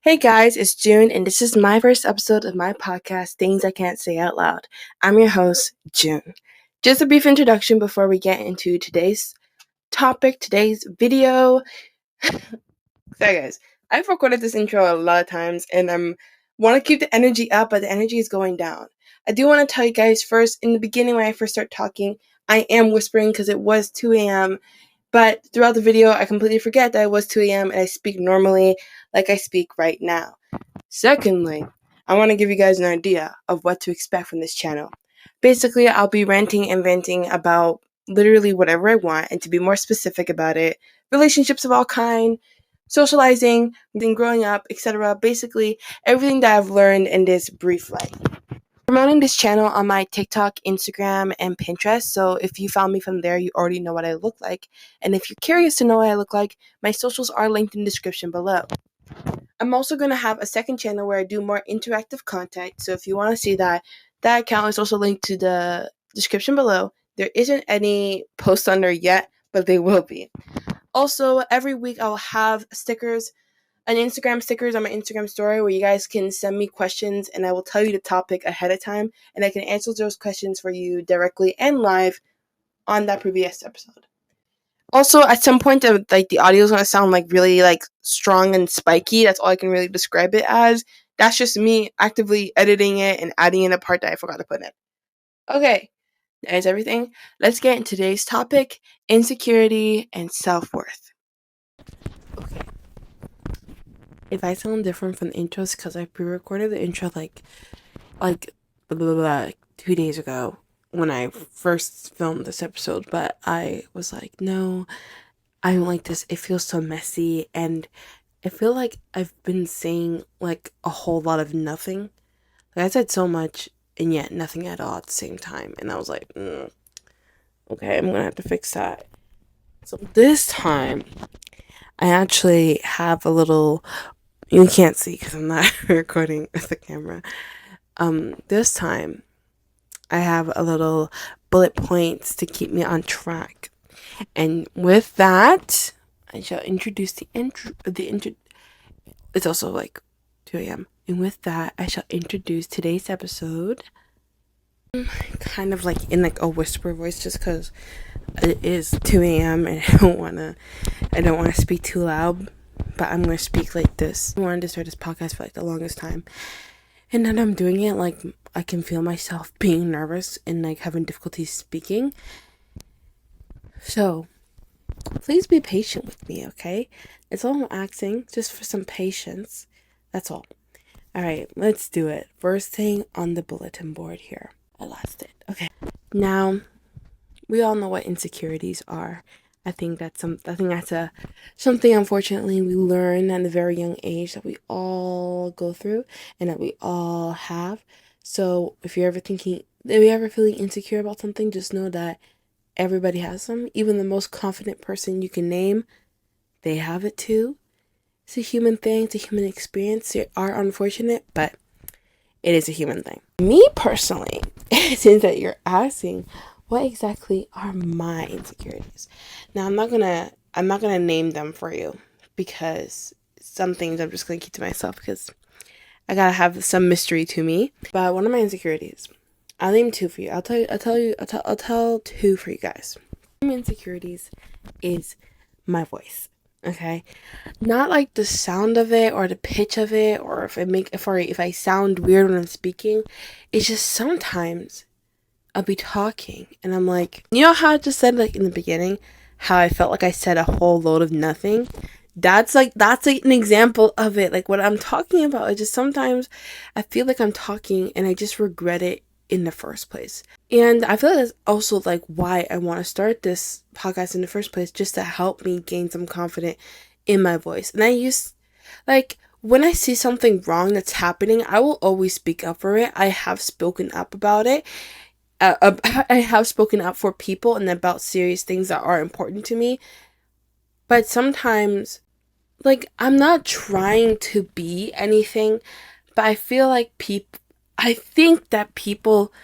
Hey guys, it's June, and this is my first episode of my podcast, Things I Can't Say Out Loud. I'm your host, June. Just a brief introduction before we get into today's topic, today's video. Sorry guys, I've recorded this intro a lot of times, and I want to keep the energy up, but the energy is going down. I do want to tell you guys first, in the beginning when I first start talking, I am whispering because it was 2 a.m., but throughout the video, I completely forget that it was 2 a.m. and I speak normally like I speak right now. Secondly, I want to give you guys an idea of what to expect from this channel. Basically, I'll be ranting and venting about literally whatever I want, and to be more specific about it, relationships of all kind, socializing, then growing up, etc. Basically, everything that I've learned in this brief life. Promoting this channel on my TikTok, Instagram, and Pinterest, so if you found me from there, you already know what I look like. And if you're curious to know what I look like, my socials are linked in the description below. I'm also going to have a second channel where I do more interactive content, so if you want to see that, that account is also linked to the description below. There isn't any posts on there yet, but they will be. Also, every week I'll have stickers, an Instagram stickers on my Instagram story where you guys can send me questions and I will tell you the topic ahead of time, and I can answer those questions for you directly and live on that previous episode. Also, at some point, the audio is gonna sound really strong and spiky. That's all I can really describe it as. That's just me actively editing it and adding in a part that I forgot to put in. Okay, that is everything. Let's get into today's topic: insecurity and self-worth. Okay. If I sound different from the intros, because I pre-recorded the intro like blah, blah, blah, 2 days ago when I first filmed this episode, but I was like, no, I don't like this. It feels so messy, and I feel like I've been saying a whole lot of nothing. I said so much and yet nothing at all at the same time, and I was like, okay, I'm gonna have to fix that. So this time, I actually have a little. You can't see because I'm not recording with the camera. This time, I have a little bullet points to keep me on track. And with that, I shall introduce it's also 2 a.m. And with that, I shall introduce today's episode. Kind of in a whisper voice, just because it is 2 a.m. and I don't wanna speak too loud. But I'm gonna speak like this. I wanted to start this podcast for the longest time. And now that I'm doing it, I can feel myself being nervous and having difficulty speaking. So, please be patient with me, okay? It's all I'm asking, just for some patience. That's all. Alright, let's do it. First thing on the bulletin board here. I lost it. Okay. Now, we all know what insecurities are. I think that's something unfortunately we learn at a very young age that we all go through and that we all have. So if you're ever feeling insecure about something, just know that everybody has them. Even the most confident person you can name, they have it too. It's a human thing. It's a human experience. They are unfortunate, but it is a human thing. Me personally, since that you're asking, what exactly are my insecurities? Now, I'm not gonna name them for you because some things I'm just gonna keep to myself because I gotta have some mystery to me. But one of my insecurities, I'll name two for you. I'll tell two for you guys. One of my insecurities is my voice. Okay, not the sound of it or the pitch of it, or if I sound weird when I'm speaking. It's just sometimes I'll be talking and I'm you know how I just said in the beginning how I felt like I said a whole load of nothing? That's an example of it. What I'm talking about is just sometimes I feel like I'm talking and I just regret it in the first place. And I feel like that's also why I want to start this podcast in the first place, just to help me gain some confidence in my voice. And I use when I see something wrong that's happening, I will always speak up for it. I have spoken up about it. I have spoken up for people and about serious things that are important to me. But sometimes, I'm not trying to be anything, but I feel I think that people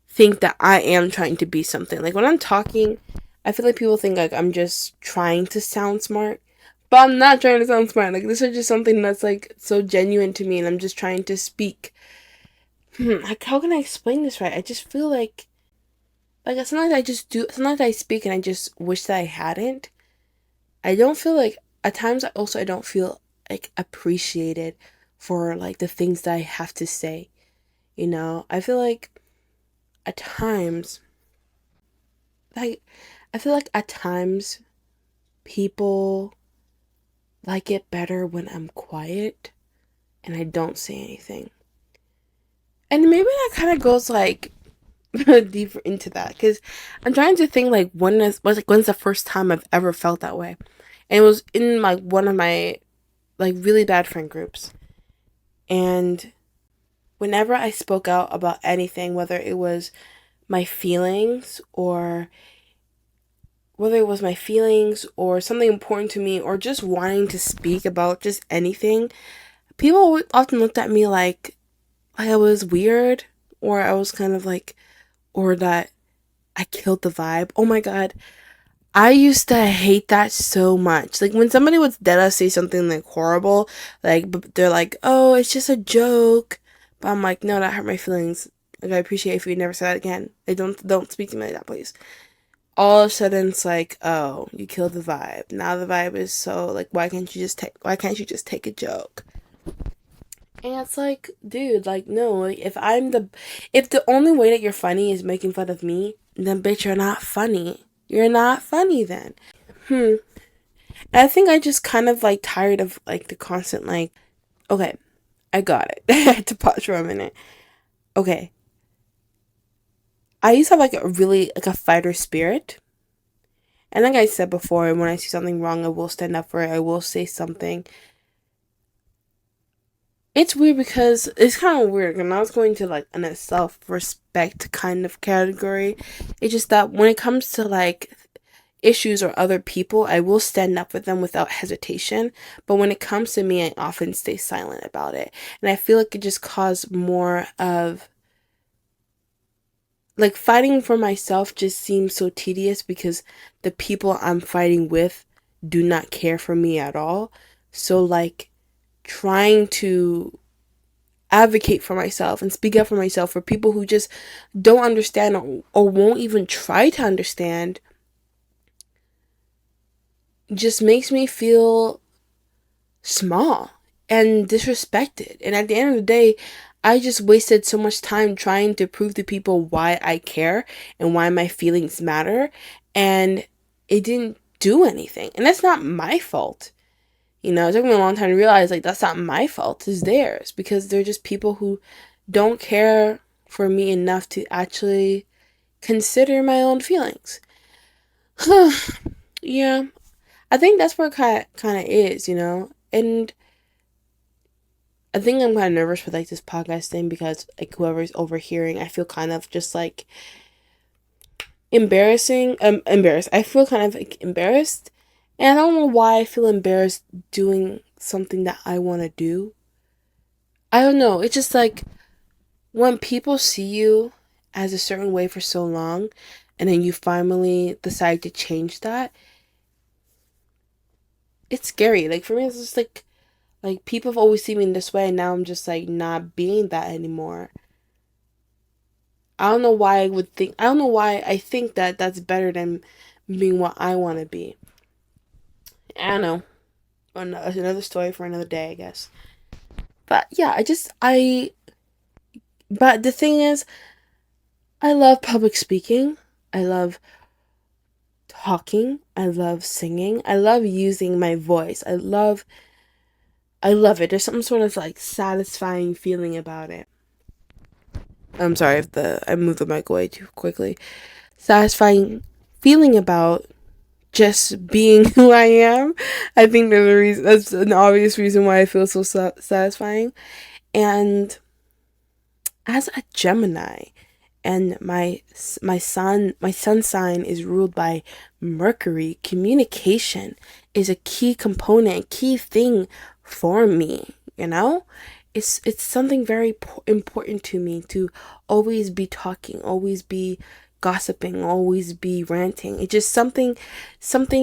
think that I am trying to be something. When I'm talking, I feel like people think I'm just trying to sound smart. But I'm not trying to sound smart. Like, this is just something that's, like, so genuine to me, and I'm just trying to speak. Like, how can I explain this right? I just feel like, sometimes I speak and I just wish that I hadn't. I don't feel like, at times, I don't feel, like, appreciated for, like, the things that I have to say. You know? I feel like, at times, like, people like it better when I'm quiet and I don't say anything. And maybe that kind of goes like deeper into that, because I'm trying to think like when's the first time I've ever felt that way, and it was in like one of my like really bad friend groups, and whenever I spoke out about anything, my feelings or whether it was my feelings or something important to me or just wanting to speak about just anything, people often looked at me like I was weird, or I was kind of like, or that I killed the vibe. Oh my god. I used to hate that so much. Like when somebody would dead say something like horrible, like they're like, "Oh, it's just a joke." But I'm like, "No, that hurt my feelings. Like I appreciate if you never say that again. Like don't speak to me like that, please." All of a sudden it's like, "Oh, you killed the vibe." Now the vibe is so like, why can't you just take a joke? And it's like, dude, like, no, like, if the only way that you're funny is making fun of me, then bitch, you're not funny. You're not funny then. And I think I just kind of, like, tired of, like, the constant, like, okay, I got it. I had to pause for a minute. Okay. I used to have, like, a fighter spirit. And like I said before, when I see something wrong, I will stand up for it. I will say something. It's weird because it's kind of weird, and I was going to like in a self-respect kind of category. It's just that when it comes to like issues or other people, I will stand up for them without hesitation. But when it comes to me, I often stay silent about it. And I feel like it just caused more of like fighting for myself just seems so tedious because the people I'm fighting with do not care for me at all. So like trying to advocate for myself and speak up for myself for people who just don't understand or won't even try to understand just makes me feel small and disrespected. And at the end of the day, I just wasted so much time trying to prove to people why I care and why my feelings matter, and it didn't do anything. And that's not my fault. You know, it took me a long time to realize like that's not my fault, it's theirs, because they're just people who don't care for me enough to actually consider my own feelings. Yeah, I think that's where it kind of is, you know? And I think I'm kind of nervous with like this podcast thing because like whoever's overhearing, I feel kind of just like embarrassed. I feel kind of like embarrassed. And I don't know why I feel embarrassed doing something that I want to do. I don't know. It's just like when people see you as a certain way for so long and then you finally decide to change that, it's scary. Like for me it's just like people have always seen me in this way and now I'm just like not being that anymore. I don't know why I think that that's better than being what I want to be. I don't know. Another story for another day, I guess. But yeah, but the thing is, I love public speaking. I love talking. I love singing. I love using my voice. I love it. There's some sort of like satisfying feeling about it. I'm sorry if I moved the mic away too quickly. Satisfying feeling about just being who I am. I think there's a reason. That's an obvious reason why I feel so satisfying. And as a Gemini, and my sun sign is ruled by Mercury. Communication is a key component, key thing for me. You know, it's something very important to me to always be talking, always be gossiping, always be ranting. It's just something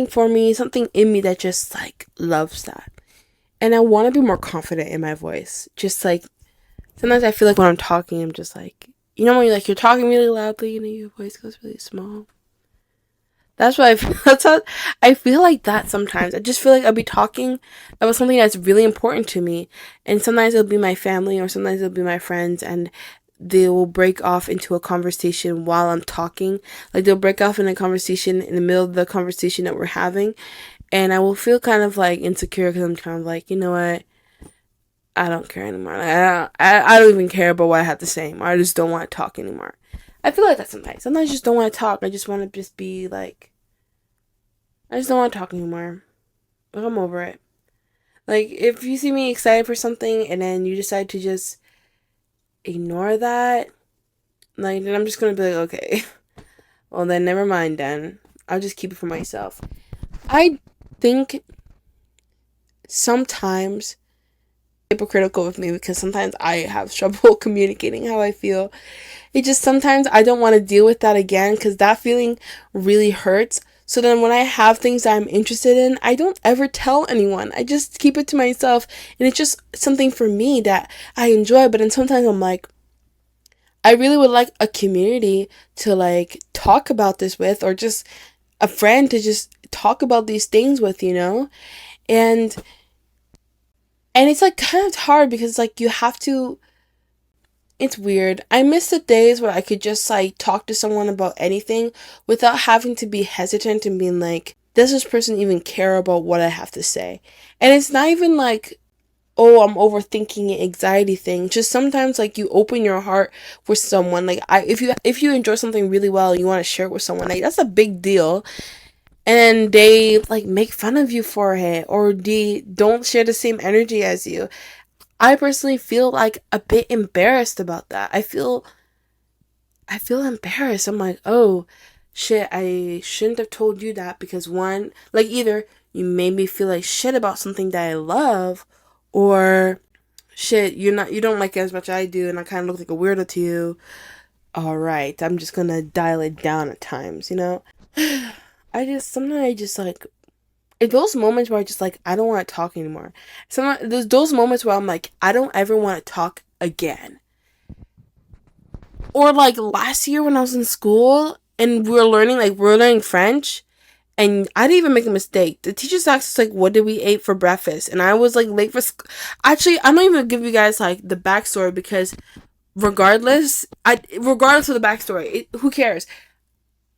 for me, something in me that just like loves that. And I want to be more confident in my voice. Just like sometimes I feel like when I'm talking, I'm just like, you know, when you're talking really loudly, you know, your voice goes really small. That's what I feel. That's how I feel like that sometimes. I just feel like I'll be talking about something that's really important to me, and sometimes it'll be my family, or sometimes it'll be my friends, and they will break off into a conversation while I'm talking. Like they'll break off in a conversation in the middle of the conversation that we're having, and I will feel kind of like insecure because I'm kind of like, you know what? I don't care anymore. Like, I don't even care about what I have to say anymore. I just don't want to talk anymore. I feel like that sometimes. Sometimes I just don't want to talk. I just want to just be like, I just don't want to talk anymore. Like, I'm over it. Like, if you see me excited for something and then you decide to just ignore that, like, then I'm just going to be like, okay, well, then never mind then. I'll just keep it for myself. I think sometimes hypocritical with me because sometimes I have trouble communicating how I feel. It just sometimes I don't want to deal with that again because that feeling really hurts. So then when I have things that I'm interested in, I don't ever tell anyone. I just keep it to myself, and it's just something for me that I enjoy. But then sometimes I'm like, I really would like a community to like talk about this with, or just a friend to just talk about these things with, you know? And it's like kind of hard because like you have to, it's weird. I miss the days where I could just like talk to someone about anything without having to be hesitant and being like, does this person even care about what I have to say? And it's not even like, oh, I'm overthinking an anxiety thing. Just sometimes like you open your heart with someone. Like if you enjoy something really well and you want to share it with someone, like that's a big deal. And they like make fun of you for it, or they don't share the same energy as you. I personally feel like a bit embarrassed about that. I feel embarrassed. I'm like, oh shit, I shouldn't have told you that because one, like either you made me feel like shit about something that I love, or shit, you don't like it as much as I do and I kinda look like a weirdo to you. Alright, I'm just gonna dial it down at times, you know? Sometimes I just like, in those moments where I just like, I don't want to talk anymore. Sometimes there's those moments where I'm like, I don't ever want to talk again. Or like last year when I was in school and we were learning French, and I didn't even make a mistake. The teachers asked us like, what did we eat for breakfast? And I was like late for school. Actually, I'm not even give you guys like the backstory because regardless of the backstory, who cares?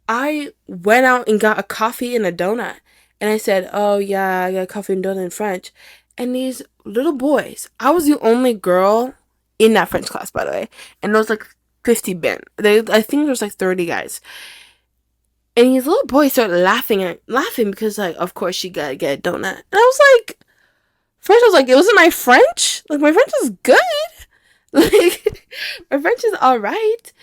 I went out and got a coffee and a donut. And I said, oh yeah, I got a coffee and donut in French. And these little boys, I was the only girl in that French class, by the way. And there was like 50 men. I think there was like 30 guys. And these little boys started laughing because like, of course she gotta get a donut. And I was like, first I was like, it wasn't my French? Like, my French is good. Like, my French is alright.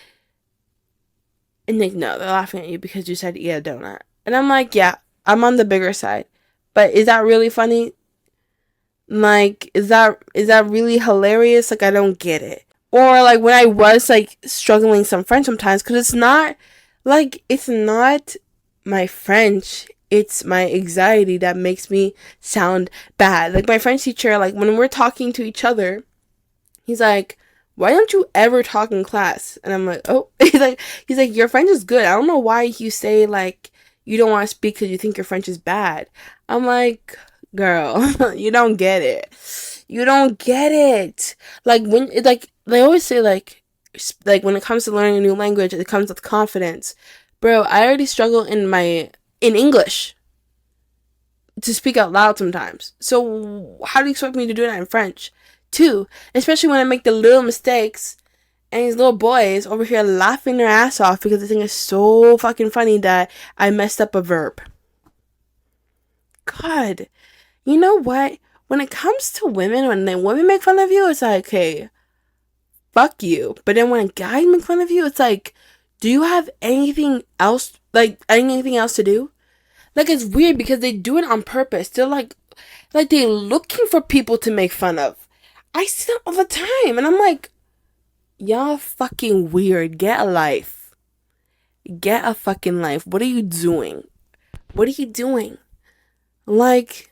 And like, no, they're laughing at you because you said eat a donut. And I'm like, yeah, I'm on the bigger side. But is that really funny? Like, is that really hilarious? Like, I don't get it. Or like when I was like struggling some French sometimes, because it's not my French, it's my anxiety that makes me sound bad. Like my French teacher, like when we're talking to each other, he's like, why don't you ever talk in class? And I'm like, oh, he's like, your French is good. I don't know why you say like you don't want to speak because you think your French is bad. I'm like, girl, you don't get it. You don't get it. Like when it, like they always say like when it comes to learning a new language, it comes with confidence. Bro, I already struggle in English to speak out loud sometimes. So how do you expect me to do that in French? Too, especially when I make the little mistakes and these little boys over here laughing their ass off because they think it's so fucking funny that I messed up a verb. God, you know what? When it comes to women, when the women make fun of you, it's like, hey, fuck you. But then when a guy make fun of you, it's like, do you have anything else to do? Like, it's weird because they do it on purpose. They're like they're looking for people to make fun of. I see that all the time, and I'm like, y'all fucking weird. Get a life. Get a fucking life. What are you doing? What are you doing? Like,